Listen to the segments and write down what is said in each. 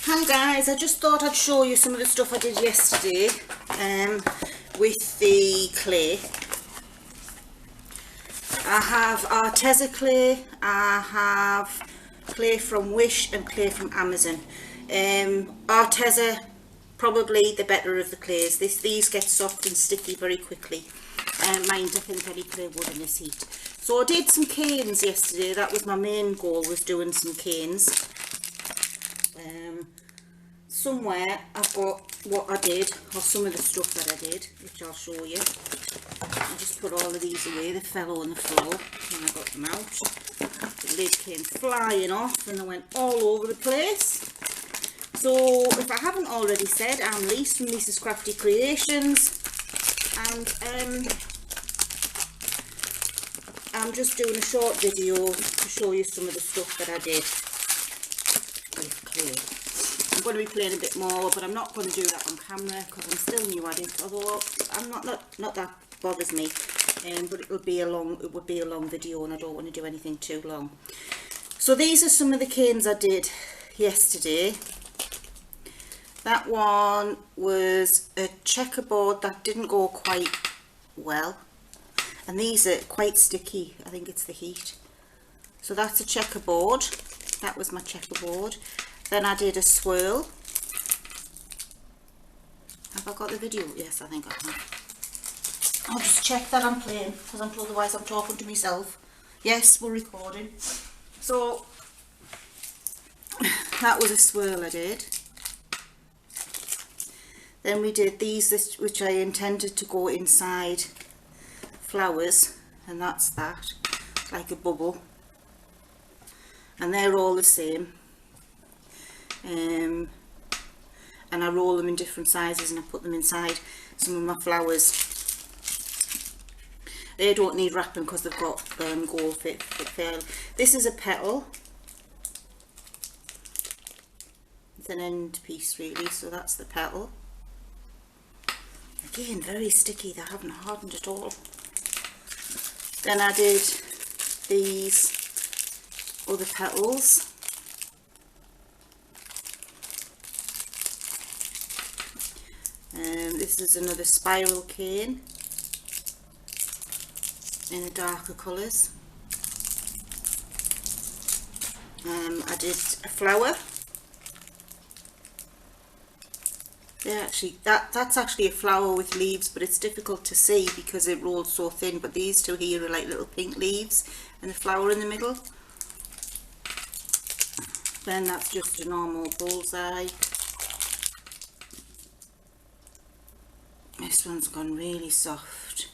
Hi guys, I just thought I'd show you some of the stuff I did yesterday with the clay. I have Arteza clay, I have clay from Wish and clay from Amazon. Arteza, probably the better of the clays. These get soft and sticky very quickly. Mine doesn't any clay wood in this heat. So I did some canes yesterday. That was my main goal, was doing some canes. Somewhere I've got what I did, or some of the stuff that I did, which I'll show you. I just put all of these away. They fell on the floor when I got them out. The lid came flying off and they went all over the place. So if I haven't already said, I'm Lise from Lisa's Crafty Creations, and I'm just doing a short video to show you some of the stuff that I did with clay. I'm going to be playing a bit more, but I'm not going to do that on camera because I'm still new at it. Although I'm not that bothers me, but it would be a long video, and I don't want to do anything too long. So these are some of the canes I did yesterday. That one was a checkerboard that didn't go quite well, and these are quite sticky. I think it's the heat. So that's a checkerboard. That was my checkerboard. Then I did a swirl. Have I got the video? Yes, I think I have. I'll just check that I'm playing, because otherwise I'm talking to myself. Yes, we're recording. So that was a swirl I did. Then we did these, which I intended to go inside flowers, and that's that, like a bubble. And they're all the same. And I roll them in different sizes and I put them inside some of my flowers. They don't need wrapping because they've got gold fit. This is a petal. It's an end piece really, so that's the petal. Again, very sticky. They haven't hardened at all. Then I did these other petals. This is another spiral cane in the darker colours. I did a flower. That's actually a flower with leaves, but it's difficult to see because it rolls so thin. But these two here are like little pink leaves and the flower in the middle. Then that's just a normal bullseye. This one's gone really soft.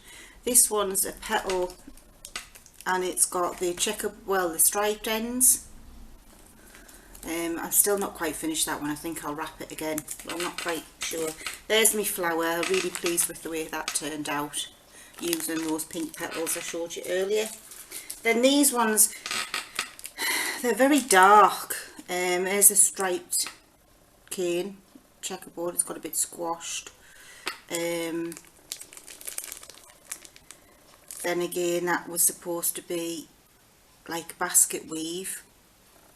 This one's a petal, and it's got the the striped ends. I'm still not quite finished that one. I think I'll wrap it again, but I'm not quite sure. There's my flower. I'm really pleased with the way that turned out, using those pink petals I showed you earlier. Then these ones, they're very dark. There's a striped cane checkerboard. It's got a bit squashed. Then again, that was supposed to be like basket weave,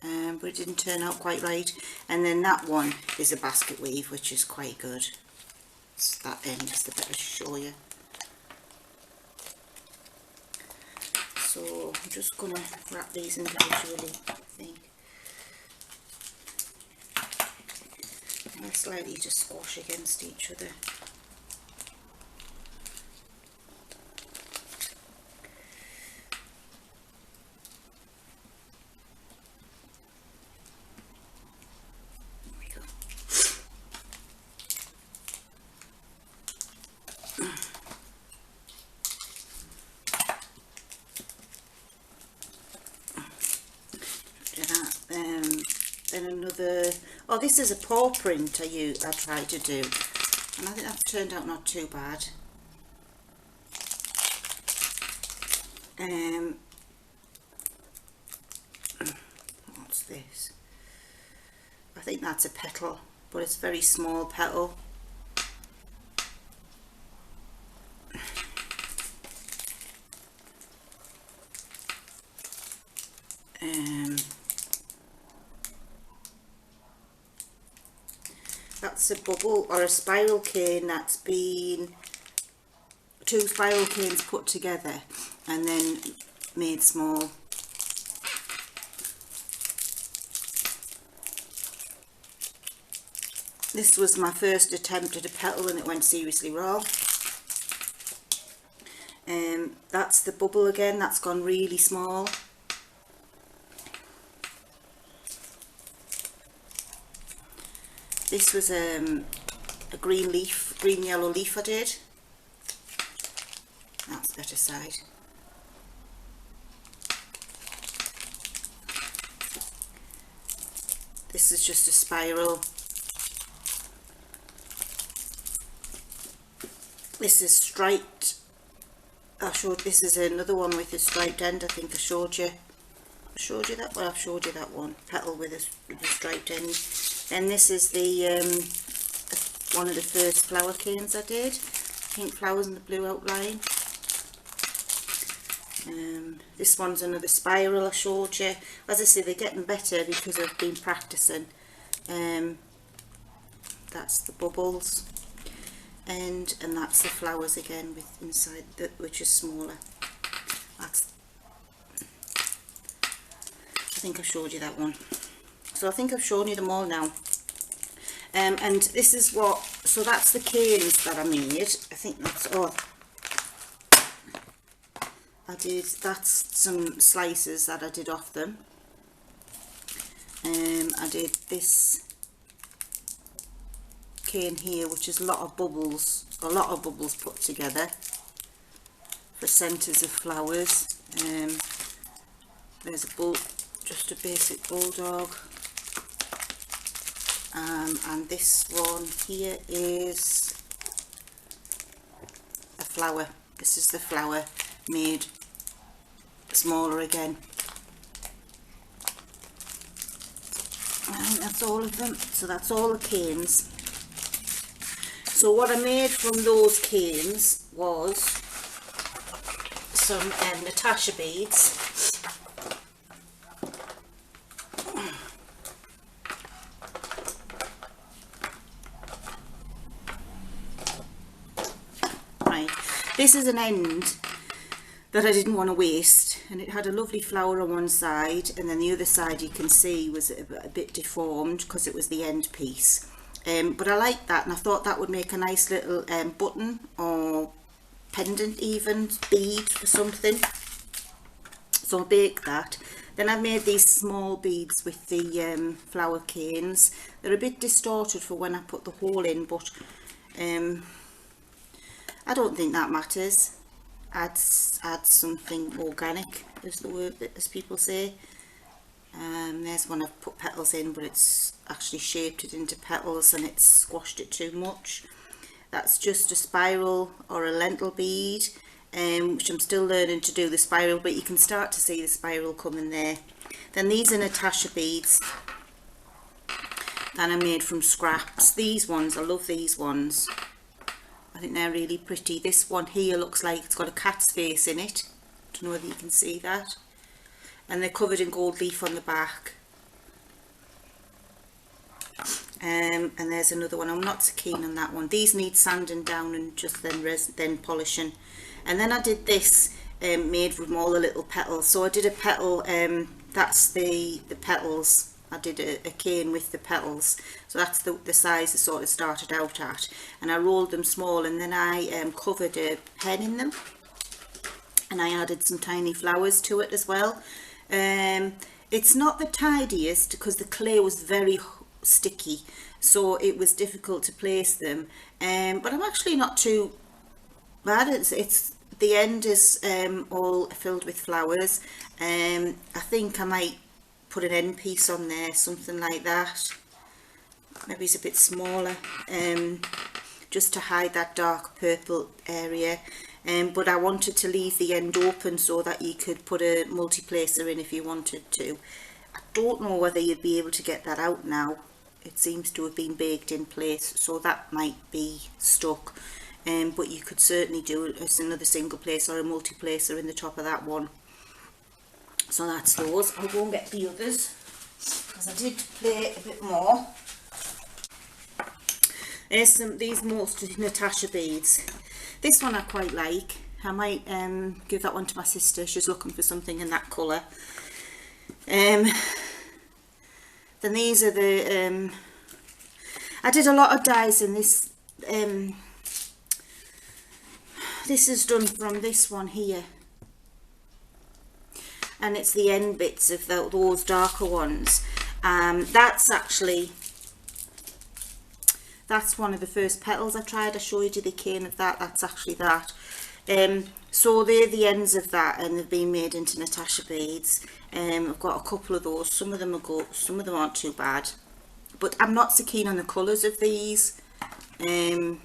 but it didn't turn out quite right. And then that one is a basket weave, which is quite good. It's that end is the better to show you. So I'm just going to wrap these individually, I think. They're slightly just squash against each other. Then another, oh, this is a paw print I tried to do, and I think that's turned out not too bad. What's this? I think that's a petal, but it's a very small petal. that's a bubble or a spiral cane that's been 2 spiral canes put together and then made small. This was my first attempt at a petal and it went seriously wrong. That's the bubble again, that's gone really small. This was a green yellow leaf I did. That's the better side. This is just a spiral. This is striped. This is another one with a striped end. I think I showed you that. Well, I've showed you that one. Petal with a striped end. And this is the one of the first flower canes I did. Pink flowers and the blue outline. This one's another spiral I showed you. As I say, they're getting better because I've been practicing. That's the bubbles. And that's the flowers again with inside which is smaller. I think I showed you that one. So I think I've shown you them all now. And this is so that's the canes that I made. I think that's all. That's some slices that I did off them. I did this cane here, which is a lot of bubbles put together for centres of flowers. There's just a basic bulldog, and this one here is a flower. This is the flower made smaller again. And that's all of them. So that's all the canes. So what I made from those canes was some Natasha beads. Right, this is an end that I didn't want to waste, and it had a lovely flower on one side, and then the other side you can see was a bit deformed because it was the end piece. But I liked that, and I thought that would make a nice little button or pendant, even bead or something. So I baked that. Then I made these small beads with the flower canes. They're a bit distorted for when I put the hole in, but I don't think that matters. Add something organic, is the word, as people say. There's one I've put petals in, but it's actually shaped it into petals and it's squashed it too much. That's just a spiral or a lentil bead, which I'm still learning to do the spiral, but you can start to see the spiral coming there. Then these are Natasha beads that I made from scraps. These ones, I love these ones. I think they're really pretty. This one here looks like it's got a cat's face in it. I don't know whether you can see that. And they're covered in gold leaf on the back. And there's another one. I'm not so keen on that one. These need sanding down and just then polishing. And then I did this made from all the little petals. So I did a petal. That's the petals. I did a cane with the petals. So that's the size I sort of started out at. And I rolled them small, and then I covered a pen in them. And I added some tiny flowers to it as well. It's not the tidiest because the clay was very sticky, so it was difficult to place them, but I'm actually not too bad. It's the end is all filled with flowers. I think I might put an end piece on there, something like that. Maybe it's a bit smaller, just to hide that dark purple area. But I wanted to leave the end open so that you could put a multi-placer in if you wanted to. I don't know whether you'd be able to get that out now. It seems to have been baked in place, so that might be stuck. But you could certainly do it as another single placer or a multi-placer in the top of that one. So that's those. I'll go and get the others, because I did play a bit more. Here's these most Natasha beads. This one I quite like. I might give that one to my sister. She's looking for something in that colour. Then these are the I did a lot of dies in this. This is done from this one here, and it's the end bits of those darker ones. That's one of the first petals I tried. I showed you the cane of that. That's actually that. So they're the ends of that, and they've been made into Natasha beads. I've got a couple of those. Some of them are good, some of them aren't too bad, but I'm not so keen on the colours of these. They're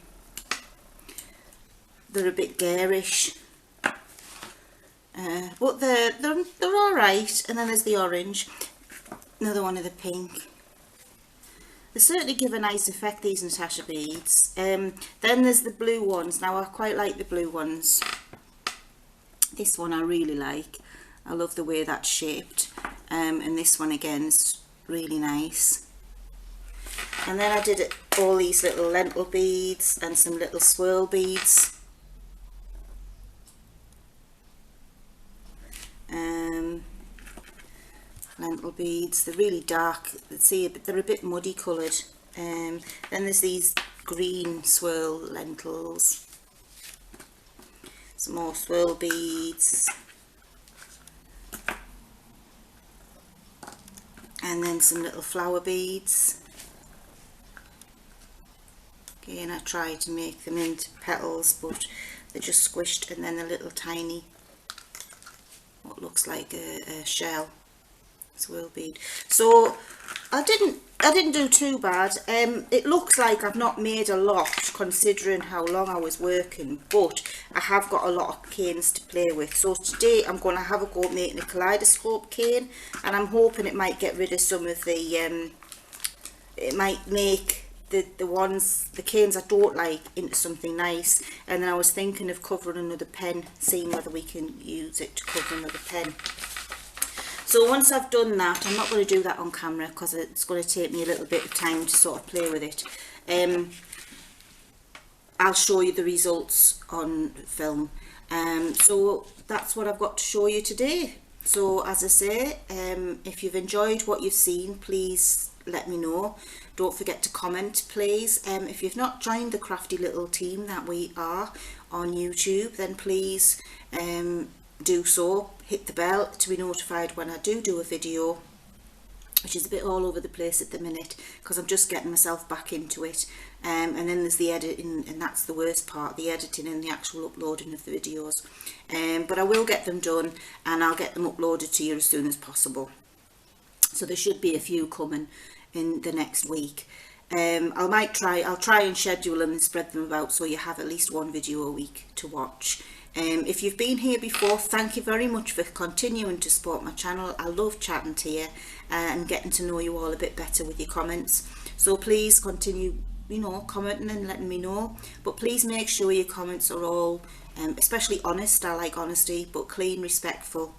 a bit garish, but they're all right. And then there's the orange, another one of the pink. They certainly give a nice effect, these Natasha beads. Then there's the blue ones. Now I quite like the blue ones. This one I really like. I love the way that's shaped. And this one again is really nice. And then I did all these little lentil beads and some little swirl beads. Lentil beads, they're really dark. See, they're a bit muddy coloured. Then there's these green swirl lentils, some more swirl beads, and then some little flower beads. Again, I tried to make them into petals, but they're just squished, and then a little tiny, what looks like a shell swirl bead. So I didn't do too bad. It looks like I've not made a lot considering how long I was working, but I have got a lot of canes to play with. So today I'm going to have a go at making a kaleidoscope cane, and I'm hoping it might get rid of some of the it might make the canes I don't like into something nice. And then I was thinking of covering another pen, seeing whether we can use it to cover another pen. So once I've done that, I'm not going to do that on camera because it's going to take me a little bit of time to sort of play with it. I'll show you the results on film. So that's what I've got to show you today. So as I say, if you've enjoyed what you've seen, please let me know. Don't forget to comment, please. If you've not joined the crafty little team that we are on YouTube, then please do so. Hit the bell to be notified when I do a video, which is a bit all over the place at the minute because I'm just getting myself back into it. And then there's the editing, and that's the worst part, the editing and the actual uploading of the videos. But I will get them done, and I'll get them uploaded to you as soon as possible. So there should be a few coming in the next week. I'll try and schedule them and spread them about so you have at least one video a week to watch. If you've been here before, thank you very much for continuing to support my channel. I love chatting to you and getting to know you all a bit better with your comments. So please continue, commenting and letting me know. But please make sure your comments are all, especially honest. I like honesty, but clean, respectful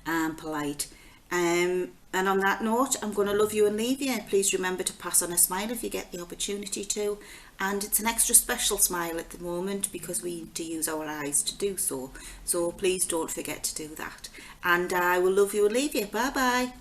and polite. And on that note, I'm going to love you and leave you. Please remember to pass on a smile if you get the opportunity to. And it's an extra special smile at the moment because we need to use our eyes to do so. So please don't forget to do that. And I will love you and leave you. Bye bye.